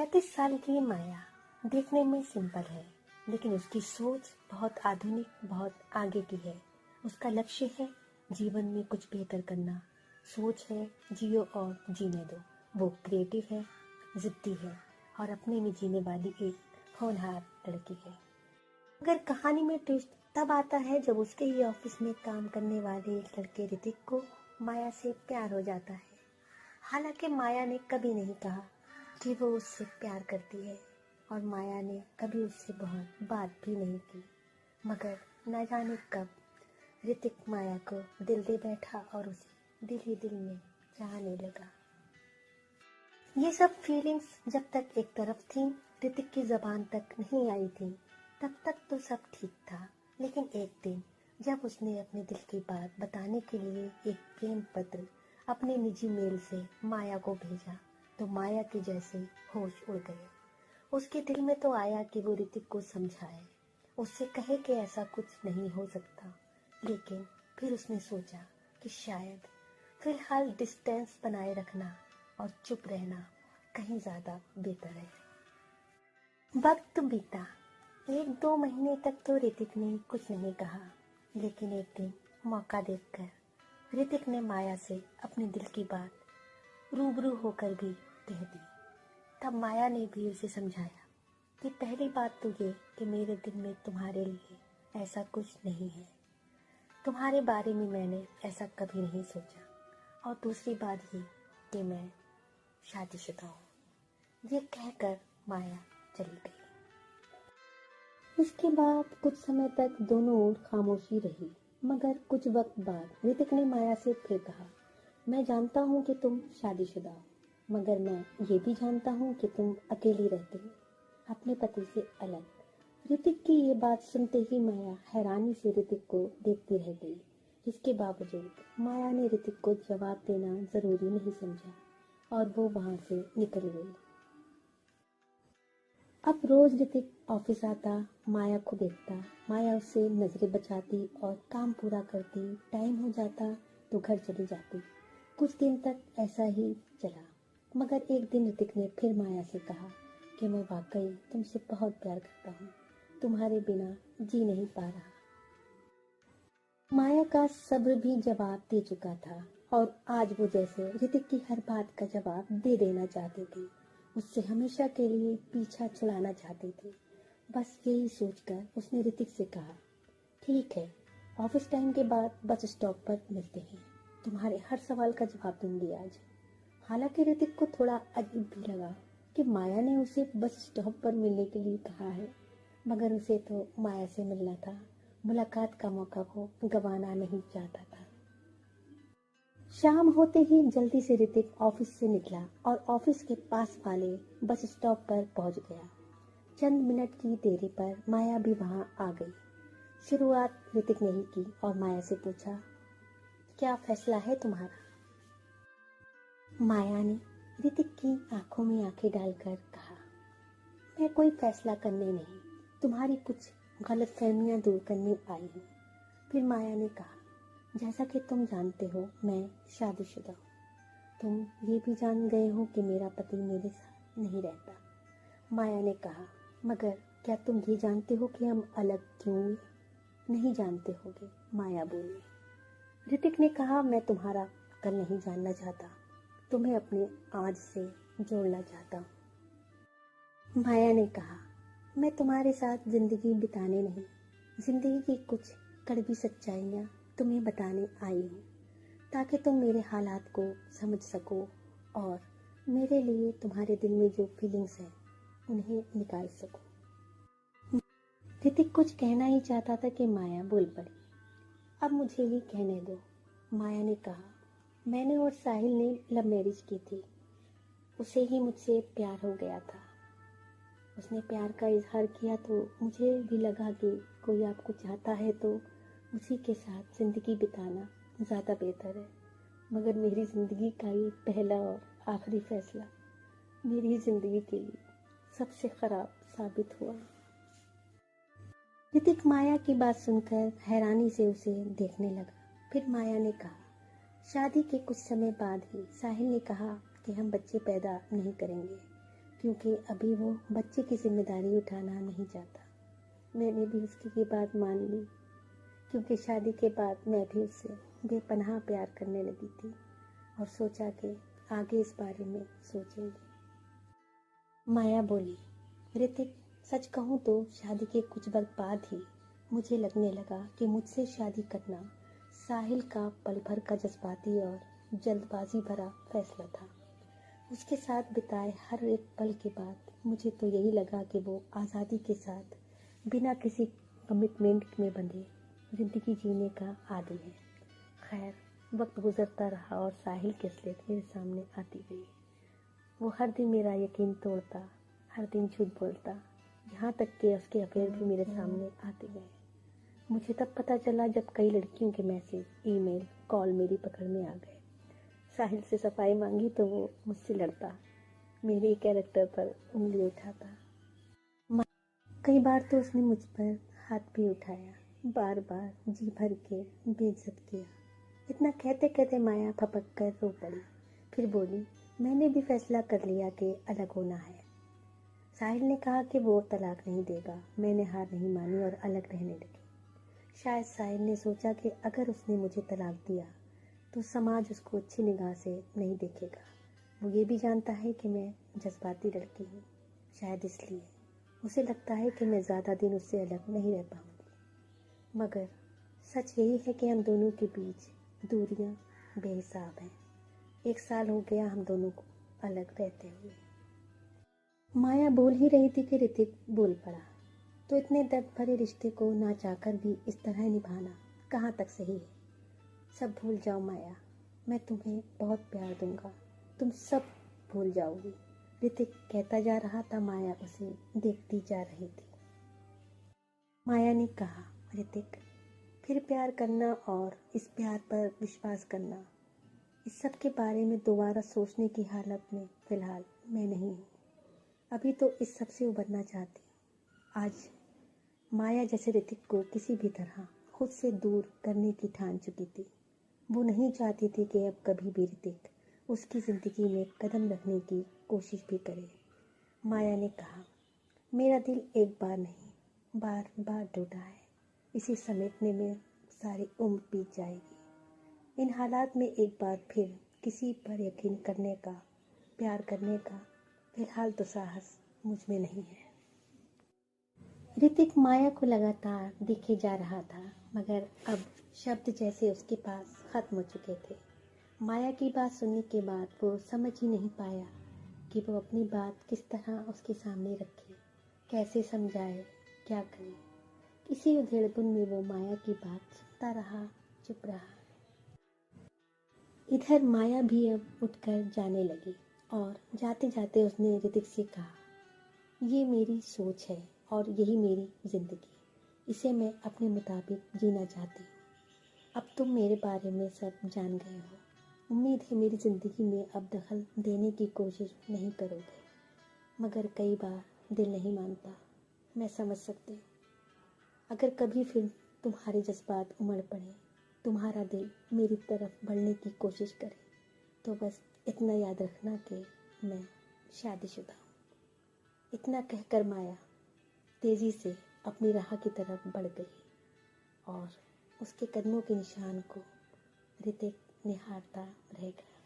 35 साल की माया देखने में सिंपल है, लेकिन उसकी सोच बहुत आधुनिक, बहुत आगे की है। उसका लक्ष्य है जीवन में कुछ बेहतर करना। सोच है जियो और जीने दो। वो क्रिएटिव है, जिद्दी है और अपने में जीने वाली एक होनहार लड़की है। मगर कहानी में ट्विस्ट तब आता है जब उसके ही ऑफिस में काम करने वाले एक लड़के ऋतिक को माया से प्यार हो जाता है। हालांकि माया ने कभी नहीं कहा कि वो उससे प्यार करती है और माया ने कभी उससे बहुत बात भी नहीं की। मगर न जाने कब ऋतिक माया को दिल दे बैठा और उसे दिल ही दिल में चाहने लगा। ये सब फीलिंग्स जब तक एक तरफ थी, ऋतिक की जबान तक नहीं आई थी, तब तक तो सब ठीक था। लेकिन एक दिन जब उसने अपने दिल की बात बताने के लिए एक प्रेम पत्र अपने निजी मेल से माया को भेजा, तो माया के जैसे होश उड़ गए। उसके दिल में तो आया कि वो ऋतिक को समझाए, उससे कहे कि ऐसा कुछ नहीं हो सकता। लेकिन फिर उसने सोचा कि शायद फिलहाल डिस्टेंस बनाए रखना और चुप रहना कहीं ज्यादा बेहतर है। वक्त बीता। 1-2 महीने तक तो ऋतिक ने कुछ नहीं कहा, लेकिन एक दिन मौका देखकर ऋतिक ने माया से अपने दिल की बात रूबरू होकर भी कह दी। तब माया ने भी उसे समझाया कि पहली बात तो ये कि मेरे दिल में तुम्हारे लिए ऐसा कुछ नहीं है, तुम्हारे बारे में मैंने ऐसा कभी नहीं सोचा, और दूसरी बात ये कि मैं शादीशुदा हूँ। ये कहकर माया चली गई। इसके बाद कुछ समय तक दोनों ओर खामोशी रही, मगर कुछ वक्त बाद ऋतिक ने माया से फिर कहा, मैं जानता हूँ कि तुम शादीशुदा हो, मगर मैं ये भी जानता हूँ कि तुम अकेली रहते हो, अपने पति से अलग। ऋतिक की ये बात सुनते ही माया हैरानी से ऋतिक को देखती रह गई। इसके बावजूद माया ने ऋतिक को जवाब देना जरूरी नहीं समझा और वो वहां से निकल गई। अब रोज ऋतिक ऑफिस आता, माया को देखता, माया उससे नजरें बचाती और काम पूरा करती। टाइम हो जाता तो घर चली जाती। कुछ दिन तक ऐसा ही चला, मगर एक दिन ऋतिक ने फिर माया से कहा कि मैं वाकई तुमसे बहुत प्यार करता हूँ, तुम्हारे बिना जी नहीं पा रहा। माया का सब्र भी जवाब दे चुका था और आज वो जैसे ऋतिक की हर बात का जवाब दे देना चाहती थी, उससे हमेशा के लिए पीछा छुड़ाना चाहती थी। बस यही सोचकर उसने ऋतिक से कहा, ठीक है, ऑफिस टाइम के बाद बस स्टॉप पर मिलते हैं, तुम्हारे हर सवाल का जवाब दूंगी आज। हालांकि ऋतिक को थोड़ा अजीब भी लगा कि माया ने उसे बस स्टॉप पर मिलने के लिए कहा है, मगर उसे तो माया से मिलना था। मुलाकात का मौका वो गंवाना नहीं चाहता था। शाम होते ही जल्दी से ऋतिक ऑफिस से निकला और ऑफिस के पास वाले बस स्टॉप पर पहुंच गया। चंद मिनट की देरी पर माया भी वहां आ गई। शुरुआत ऋतिक ने ही की और माया से पूछा, क्या फैसला है तुम्हारा? माया ने ऋतिक की आंखों में आंखें डालकर कहा, मैं कोई फैसला करने नहीं, तुम्हारी कुछ गलतफहमियां दूर करने आई हूँ। फिर माया ने कहा, जैसा कि तुम जानते हो मैं शादीशुदा हूँ। तुम ये भी जान गए हो कि मेरा पति मेरे साथ नहीं रहता। माया ने कहा, मगर क्या तुम ये जानते हो कि हम अलग क्यों हुए? नहीं जानते होगे, माया बोली। ऋतिक ने कहा, मैं तुम्हारा कल नहीं जानना चाहता, तुम्हें अपने आज से जोड़ना चाहता हूँ। माया ने कहा, मैं तुम्हारे साथ जिंदगी बिताने नहीं, जिंदगी की कुछ कड़वी सच्चाइयाँ तुम्हें बताने आई हूँ, ताकि तुम मेरे हालात को समझ सको और मेरे लिए तुम्हारे दिल में जो फीलिंग्स हैं उन्हें निकाल सको। ऋतिक कुछ कहना ही चाहता था कि माया बोल पड़ी, अब मुझे ही कहने दो। माया ने कहा, मैंने और साहिल ने लव मैरिज की थी, उसे ही मुझसे प्यार हो गया था। उसने प्यार का इजहार किया तो मुझे भी लगा कि कोई आपको चाहता है तो उसी के साथ जिंदगी बिताना ज़्यादा बेहतर है। मगर मेरी ज़िंदगी का ये पहला और आखिरी फैसला मेरी ज़िंदगी के लिए सबसे ख़राब साबित हुआ। ऋतिक माया की बात सुनकर हैरानी से उसे देखने लगा। फिर माया ने कहा, शादी के कुछ समय बाद ही साहिल ने कहा कि हम बच्चे पैदा नहीं करेंगे, क्योंकि अभी वो बच्चे की जिम्मेदारी उठाना नहीं चाहता। मैंने भी उसकी ये बात मान ली, क्योंकि शादी के बाद मैं भी उससे बेपनाह प्यार करने लगी थी और सोचा कि आगे इस बारे में सोचेंगे। माया बोली, ऋतिक, सच कहूँ तो शादी के कुछ वक्त बाद ही मुझे लगने लगा कि मुझसे शादी करना साहिल का पल भर का जज्बाती और जल्दबाजी भरा फैसला था। उसके साथ बिताए हर एक पल के बाद मुझे तो यही लगा कि वो आज़ादी के साथ बिना किसी कमिटमेंट में बंधे ज़िंदगी जीने का आदी है। खैर, वक्त गुजरता रहा और साहिल की असलियत मेरे सामने आती गई। वो हर दिन मेरा यकीन तोड़ता, हर दिन झूठ बोलता, यहाँ तक कि उसके अफेयर भी मेरे सामने आते गए। मुझे तब पता चला जब कई लड़कियों के मैसेज, ईमेल, कॉल मेरी पकड़ में आ गए। साहिल से सफाई मांगी तो वो मुझसे लड़ता, मेरे कैरेक्टर पर उंगली उठाता। कई बार तो उसने मुझ पर हाथ भी उठाया, बार बार जी भर के बेइज्जत किया। इतना कहते कहते माया फपक कर रो पड़ी। फिर बोली, मैंने भी फैसला कर लिया कि अलग होना है। साहिल ने कहा कि वो तलाक नहीं देगा। मैंने हार नहीं मानी और अलग रहने लगी। शायद साहिल ने सोचा कि अगर उसने मुझे तलाक दिया तो समाज उसको अच्छी निगाह से नहीं देखेगा। वो ये भी जानता है कि मैं जज्बाती लड़की हूँ, शायद इसलिए उसे लगता है कि मैं ज़्यादा दिन उससे अलग नहीं रह पाऊँगी। मगर सच यही है कि हम दोनों के बीच दूरियां बेहिसाब हैं। 1 साल हो गया हम दोनों को अलग रहते हुए। माया बोल ही रही थी कि ऋतिक बोल पड़ा, तो इतने दर्द भरे रिश्ते को ना चाहकर भी इस तरह निभाना कहाँ तक सही है। सब भूल जाओ माया, मैं तुम्हें बहुत प्यार दूंगा, तुम सब भूल जाओगी, ऋतिक कहता जा रहा था। माया उसे देखती जा रही थी। माया ने कहा, ऋतिक, फिर प्यार करना और इस प्यार पर विश्वास करना, इस सब के बारे में दोबारा सोचने की हालत में फ़िलहाल मैं नहीं हूँ। अभी तो इस सब से उबरना चाहती हूँ। आज माया जैसे ऋतिक को किसी भी तरह खुद से दूर करने की ठान चुकी थी। वो नहीं चाहती थी कि अब कभी भी ऋतिक उसकी ज़िंदगी में कदम रखने की कोशिश भी करे। माया ने कहा, मेरा दिल एक बार नहीं, बार बार टूटा है। इसे समेटने में सारी उम्र बीत जाएगी। इन हालात में एक बार फिर किसी पर यकीन करने का, प्यार करने का फिलहाल तो साहस मुझ में नहीं है। ऋतिक माया को लगातार देखे जा रहा था, मगर अब शब्द जैसे उसके पास खत्म हो चुके थे। माया की बात सुनने के बाद वो समझ ही नहीं पाया कि वो अपनी बात किस तरह उसके सामने रखे, कैसे समझाए, क्या करे। इसी उधेड़बुन में वो माया की बात सुनता रहा, चुप रहा। इधर माया भी अब उठकर जाने लगी और जाते जाते उसने ऋतिक से कहा, ये मेरी सोच है और यही मेरी ज़िंदगी, इसे मैं अपने मुताबिक जीना चाहती हूँ। अब तुम मेरे बारे में सब जान गए हो। उम्मीद है मेरी ज़िंदगी में अब दखल देने की कोशिश नहीं करोगे। मगर कई बार दिल नहीं मानता, मैं समझ सकती हूँ। अगर कभी फिर तुम्हारे जज्बात उमड़ पड़े, तुम्हारा दिल मेरी तरफ बढ़ने की कोशिश करे, तो बस इतना याद रखना कि मैं शादीशुदा हूँ। इतना कहकर माया तेजी से अपनी राह की तरफ बढ़ गई और उसके कदमों के निशान को ऋतिक निहारता रह गया।